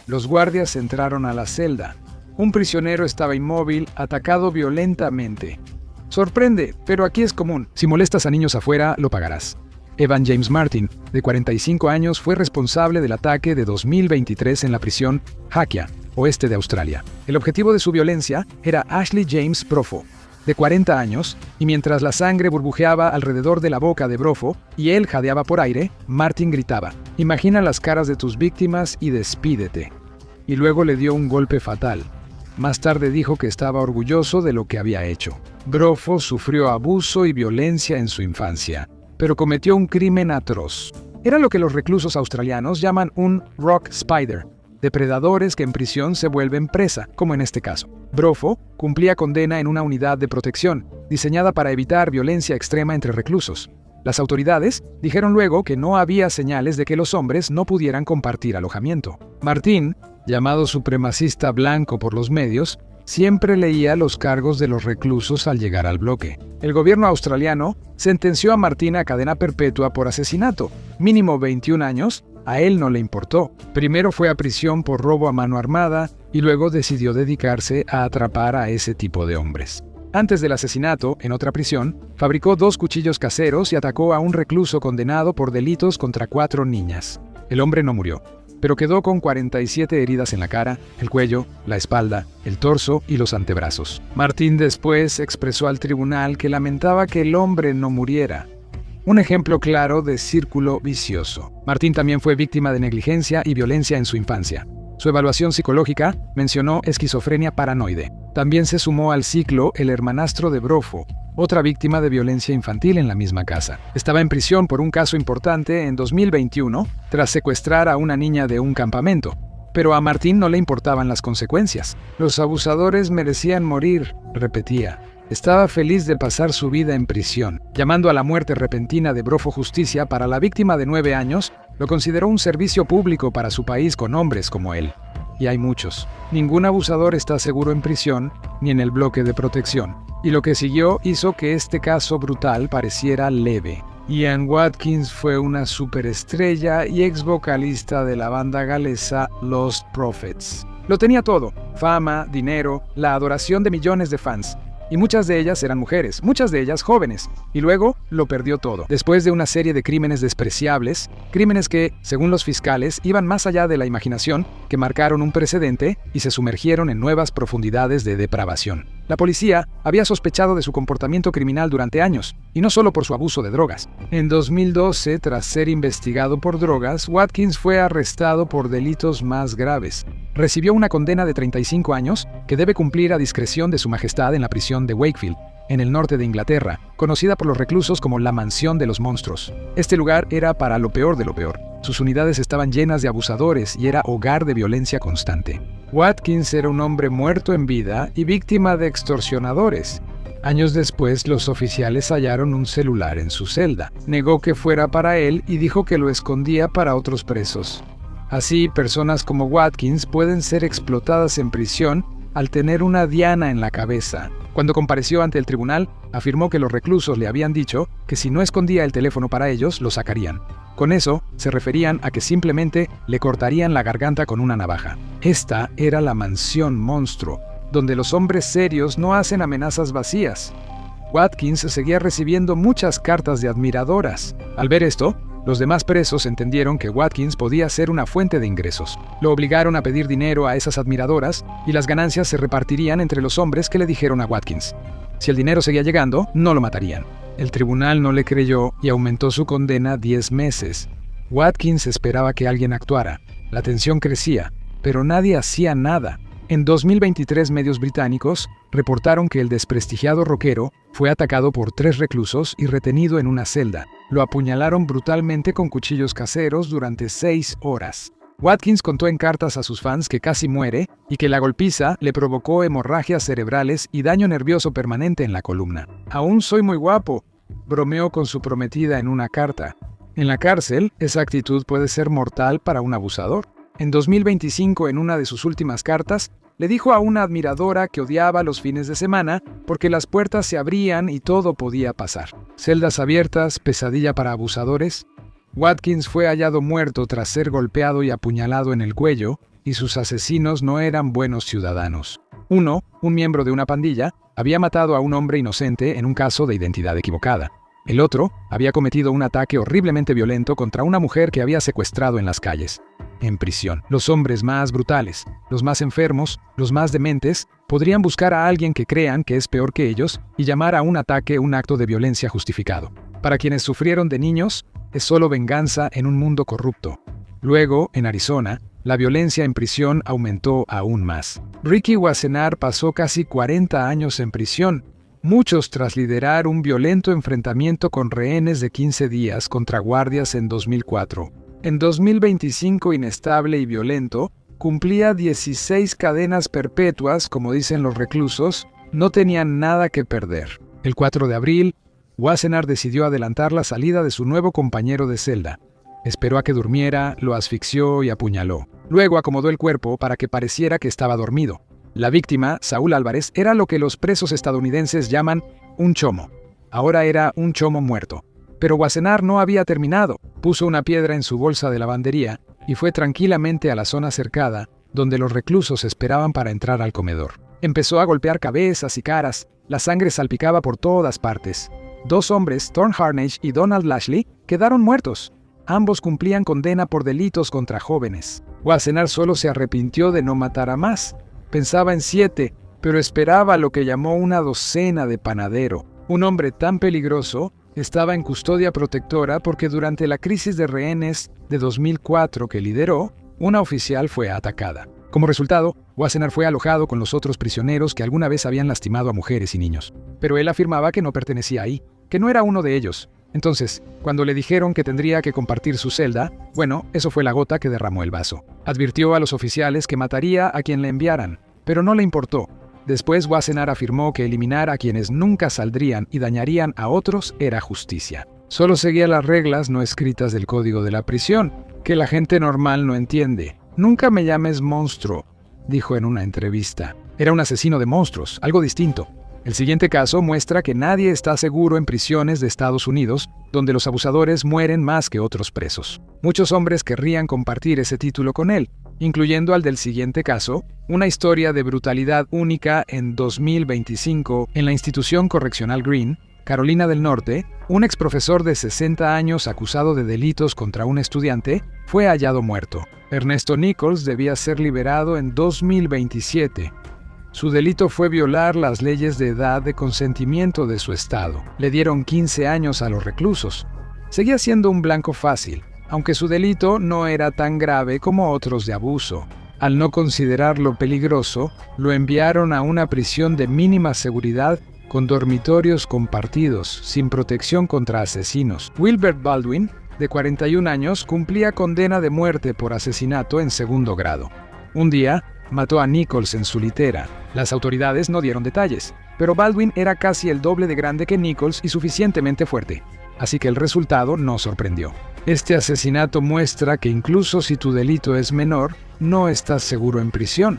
Los guardias entraron a la celda. Un prisionero estaba inmóvil, atacado violentamente. Sorprende, pero aquí es común. Si molestas a niños afuera, lo pagarás. Evan James Martin, de 45 años, fue responsable del ataque de 2023 en la prisión Hakia, oeste de Australia. El objetivo de su violencia era Ashley James Brofo, de 40 años, y mientras la sangre burbujeaba alrededor de la boca de Brofo y él jadeaba por aire, Martin gritaba: «Imagina las caras de tus víctimas y despídete». Y luego le dio un golpe fatal. Más tarde dijo que estaba orgulloso de lo que había hecho. Brofo sufrió abuso y violencia en su infancia, pero cometió un crimen atroz. Era lo que los reclusos australianos llaman un rock spider, depredadores que en prisión se vuelven presa, como en este caso. Brofo cumplía condena en una unidad de protección, diseñada para evitar violencia extrema entre reclusos. Las autoridades dijeron luego que no había señales de que los hombres no pudieran compartir alojamiento. Martin, llamado supremacista blanco por los medios, siempre leía los cargos de los reclusos al llegar al bloque. El gobierno australiano sentenció a Martin a cadena perpetua por asesinato, mínimo 21 años. A él no le importó. Primero fue a prisión por robo a mano armada y luego decidió dedicarse a atrapar a ese tipo de hombres. Antes del asesinato, en otra prisión, fabricó 2 cuchillos caseros y atacó a un recluso condenado por delitos contra 4 niñas. El hombre no murió, pero quedó con 47 heridas en la cara, el cuello, la espalda, el torso y los antebrazos. Martin después expresó al tribunal que lamentaba que el hombre no muriera. Un ejemplo claro de círculo vicioso. Martin también fue víctima de negligencia y violencia en su infancia. Su evaluación psicológica mencionó esquizofrenia paranoide. También se sumó al ciclo el hermanastro de Brofo, otra víctima de violencia infantil en la misma casa. Estaba en prisión por un caso importante en 2021 tras secuestrar a una niña de un campamento. Pero a Martin no le importaban las consecuencias. Los abusadores merecían morir, repetía. Estaba feliz de pasar su vida en prisión. Llamando a la muerte repentina de Brofo justicia para la víctima de 9 años, lo consideró un servicio público para su país con hombres como él. Y hay muchos. Ningún abusador está seguro en prisión ni en el bloque de protección. Y lo que siguió hizo que este caso brutal pareciera leve. Ian Watkins fue una superestrella y ex vocalista de la banda galesa Lost Prophets. Lo tenía todo: fama, dinero, la adoración de millones de fans. Y muchas de ellas eran mujeres, muchas de ellas jóvenes. Y luego lo perdió todo. Después de una serie de crímenes despreciables, crímenes que, según los fiscales, iban más allá de la imaginación, que marcaron un precedente y se sumergieron en nuevas profundidades de depravación. La policía había sospechado de su comportamiento criminal durante años, y no solo por su abuso de drogas. En 2012, tras ser investigado por drogas, Watkins fue arrestado por delitos más graves. Recibió una condena de 35 años que debe cumplir a discreción de Su Majestad en la prisión de Wakefield, en el norte de Inglaterra, conocida por los reclusos como la Mansión de los Monstruos. Este lugar era para lo peor de lo peor. Sus unidades estaban llenas de abusadores y era hogar de violencia constante. Watkins era un hombre muerto en vida y víctima de extorsionadores. Años después, los oficiales hallaron un celular en su celda. Negó que fuera para él y dijo que lo escondía para otros presos. Así, personas como Watkins pueden ser explotadas en prisión al tener una diana en la cabeza. Cuando compareció ante el tribunal, afirmó que los reclusos le habían dicho que si no escondía el teléfono para ellos, lo sacarían. Con eso, se referían a que simplemente le cortarían la garganta con una navaja. Esta era la mansión monstruo, donde los hombres serios no hacen amenazas vacías. Watkins seguía recibiendo muchas cartas de admiradoras. Al ver esto, los demás presos entendieron que Watkins podía ser una fuente de ingresos. Lo obligaron a pedir dinero a esas admiradoras y las ganancias se repartirían entre los hombres que le dijeron a Watkins. Si el dinero seguía llegando, no lo matarían. El tribunal no le creyó y aumentó su condena 10 meses. Watkins esperaba que alguien actuara. La tensión crecía, pero nadie hacía nada. En 2023, medios británicos reportaron que el desprestigiado rockero fue atacado por 3 reclusos y retenido en una celda. Lo apuñalaron brutalmente con cuchillos caseros durante 6 horas. Watkins contó en cartas a sus fans que casi muere y que la golpiza le provocó hemorragias cerebrales y daño nervioso permanente en la columna. «Aún soy muy guapo», bromeó con su prometida en una carta. En la cárcel, esa actitud puede ser mortal para un abusador. En 2025, en una de sus últimas cartas, le dijo a una admiradora que odiaba los fines de semana porque las puertas se abrían y todo podía pasar. Celdas abiertas, pesadilla para abusadores. Watkins fue hallado muerto tras ser golpeado y apuñalado en el cuello y sus asesinos no eran buenos ciudadanos. Uno, un miembro de una pandilla, había matado a un hombre inocente en un caso de identidad equivocada. El otro había cometido un ataque horriblemente violento contra una mujer que había secuestrado en las calles. En prisión, los hombres más brutales, los más enfermos, los más dementes, podrían buscar a alguien que crean que es peor que ellos y llamar a un ataque un acto de violencia justificado. Para quienes sufrieron de niños, es solo venganza en un mundo corrupto. Luego, en Arizona, la violencia en prisión aumentó aún más. Ricky Wassenaar pasó casi 40 años en prisión, muchos tras liderar un violento enfrentamiento con rehenes de 15 días contra guardias en 2004. En 2025, inestable y violento, cumplía 16 cadenas perpetuas, como dicen los reclusos, no tenían nada que perder. El 4 de abril, Wassenaar decidió adelantar la salida de su nuevo compañero de celda. Esperó a que durmiera, lo asfixió y apuñaló. Luego acomodó el cuerpo para que pareciera que estaba dormido. La víctima, Saúl Álvarez, era lo que los presos estadounidenses llaman un chomo. Ahora era un chomo muerto. Pero Wassenaar no había terminado. Puso una piedra en su bolsa de lavandería y fue tranquilamente a la zona cercada, donde los reclusos esperaban para entrar al comedor. Empezó a golpear cabezas y caras. La sangre salpicaba por todas partes. 2 hombres, Thorn Harnage y Donald Lashley, quedaron muertos. Ambos cumplían condena por delitos contra jóvenes. Wassenaar solo se arrepintió de no matar a más. Pensaba en 7, pero esperaba lo que llamó una docena de panadero. Un hombre tan peligroso estaba en custodia protectora porque durante la crisis de rehenes de 2004 que lideró, una oficial fue atacada. Como resultado, Wassenaar fue alojado con los otros prisioneros que alguna vez habían lastimado a mujeres y niños. Pero él afirmaba que no pertenecía ahí, que no era uno de ellos. Entonces, cuando le dijeron que tendría que compartir su celda, bueno, eso fue la gota que derramó el vaso. Advirtió a los oficiales que mataría a quien le enviaran, pero no le importó. Después, Wassenaar afirmó que eliminar a quienes nunca saldrían y dañarían a otros era justicia. Solo seguía las reglas no escritas del código de la prisión, que la gente normal no entiende. «Nunca me llames monstruo», dijo en una entrevista. Era un asesino de monstruos, algo distinto. El siguiente caso muestra que nadie está seguro en prisiones de Estados Unidos, donde los abusadores mueren más que otros presos. Muchos hombres querrían compartir ese título con él, incluyendo al del siguiente caso, una historia de brutalidad única en 2025 en la institución correccional Green, Carolina del Norte. Un exprofesor de 60 años acusado de delitos contra un estudiante fue hallado muerto. Ernesto Nichols debía ser liberado en 2027. Su delito fue violar las leyes de edad de consentimiento de su estado. Le dieron 15 años a los reclusos. Seguía siendo un blanco fácil, aunque su delito no era tan grave como otros de abuso. Al no considerarlo peligroso, lo enviaron a una prisión de mínima seguridad con dormitorios compartidos, sin protección contra asesinos. Wilbert Baldwin, de 41 años, cumplía condena de muerte por asesinato en segundo grado. Un día, mató a Nichols en su litera. Las autoridades no dieron detalles, pero Baldwin era casi el doble de grande que Nichols y suficientemente fuerte, así que el resultado no sorprendió. Este asesinato muestra que incluso si tu delito es menor, no estás seguro en prisión.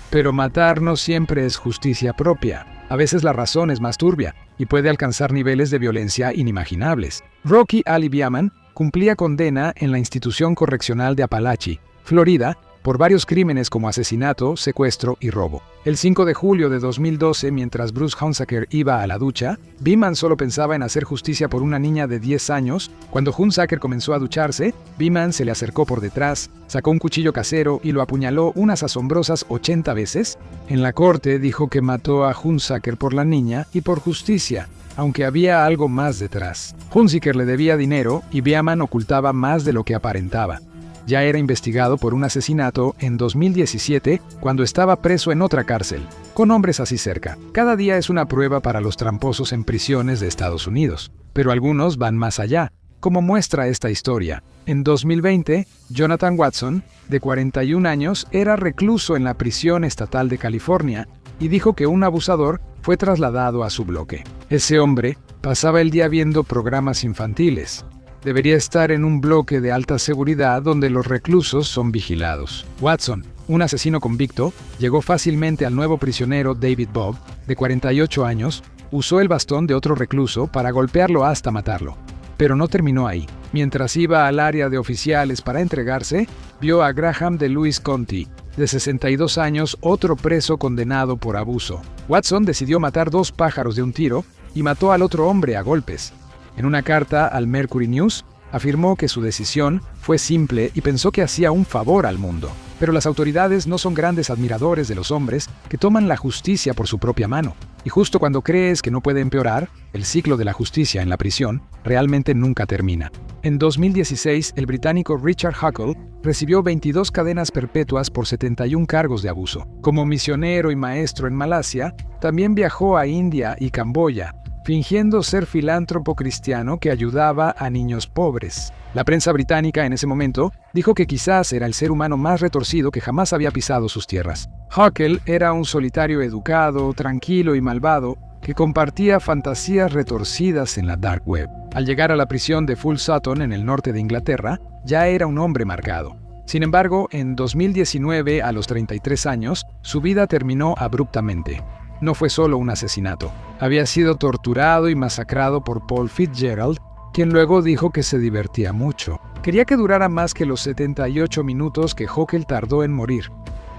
Pero matar no siempre es justicia propia. A veces la razón es más turbia y puede alcanzar niveles de violencia inimaginables. Rocky Ali Biaman cumplía condena en la institución correccional de Apalachee, Florida, por varios crímenes como asesinato, secuestro y robo. El 5 de julio de 2012, mientras Bruce Hunsaker iba a la ducha, Biaman solo pensaba en hacer justicia por una niña de 10 años. Cuando Hunsaker comenzó a ducharse, Biaman se le acercó por detrás, sacó un cuchillo casero y lo apuñaló unas asombrosas 80 veces. En la corte dijo que mató a Hunsaker por la niña y por justicia, aunque había algo más detrás. Hunsaker le debía dinero y Biaman ocultaba más de lo que aparentaba. Ya era investigado por un asesinato en 2017 cuando estaba preso en otra cárcel, con hombres así cerca. Cada día es una prueba para los tramposos en prisiones de Estados Unidos, pero algunos van más allá, como muestra esta historia. En 2020, Jonathan Watson, de 41 años, era recluso en la prisión estatal de California y dijo que un abusador fue trasladado a su bloque. Ese hombre pasaba el día viendo programas infantiles. Debería estar en un bloque de alta seguridad donde los reclusos son vigilados. Watson, un asesino convicto, llegó fácilmente al nuevo prisionero David Bobb, de 48 años, usó el bastón de otro recluso para golpearlo hasta matarlo. Pero no terminó ahí. Mientras iba al área de oficiales para entregarse, vio a Graham de Lewis County, de 62 años, otro preso condenado por abuso. Watson decidió matar 2 pájaros de un tiro y mató al otro hombre a golpes. En una carta al Mercury News, afirmó que su decisión fue simple y pensó que hacía un favor al mundo. Pero las autoridades no son grandes admiradores de los hombres que toman la justicia por su propia mano. Y justo cuando crees que no puede empeorar, el ciclo de la justicia en la prisión realmente nunca termina. En 2016, el británico Richard Huckle recibió 22 cadenas perpetuas por 71 cargos de abuso. Como misionero y maestro en Malasia, también viajó a India y Camboya, fingiendo ser filántropo cristiano que ayudaba a niños pobres. La prensa británica en ese momento dijo que quizás era el ser humano más retorcido que jamás había pisado sus tierras. Huckle era un solitario educado, tranquilo y malvado que compartía fantasías retorcidas en la dark web. Al llegar a la prisión de Full Sutton en el norte de Inglaterra, ya era un hombre marcado. Sin embargo, en 2019, a los 33 años, su vida terminó abruptamente. No fue solo un asesinato. Había sido torturado y masacrado por Paul Fitzgerald, quien luego dijo que se divertía mucho. Quería que durara más que los 78 minutos que Huckle tardó en morir.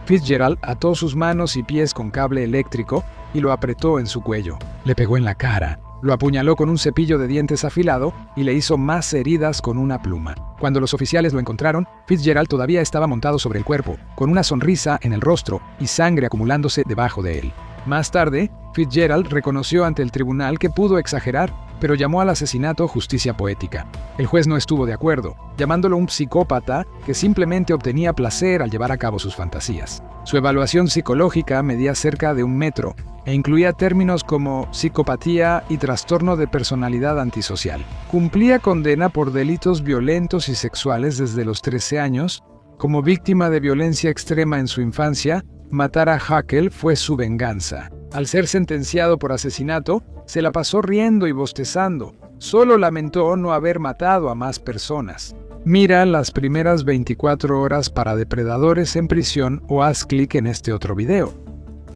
Fitzgerald ató sus manos y pies con cable eléctrico y lo apretó en su cuello. Le pegó en la cara, lo apuñaló con un cepillo de dientes afilado y le hizo más heridas con una pluma. Cuando los oficiales lo encontraron, Fitzgerald todavía estaba montado sobre el cuerpo, con una sonrisa en el rostro y sangre acumulándose debajo de él. Más tarde, Fitzgerald reconoció ante el tribunal que pudo exagerar, pero llamó al asesinato justicia poética. El juez no estuvo de acuerdo, llamándolo un psicópata que simplemente obtenía placer al llevar a cabo sus fantasías. Su evaluación psicológica medía cerca de 1 metro e incluía términos como psicopatía y trastorno de personalidad antisocial. Cumplía condena por delitos violentos y sexuales desde los 13 años. Como víctima de violencia extrema en su infancia, matar a Huckle fue su venganza. Al ser sentenciado por asesinato, se la pasó riendo y bostezando. Solo lamentó no haber matado a más personas. Mira las primeras 24 horas para depredadores en prisión o haz clic en este otro video.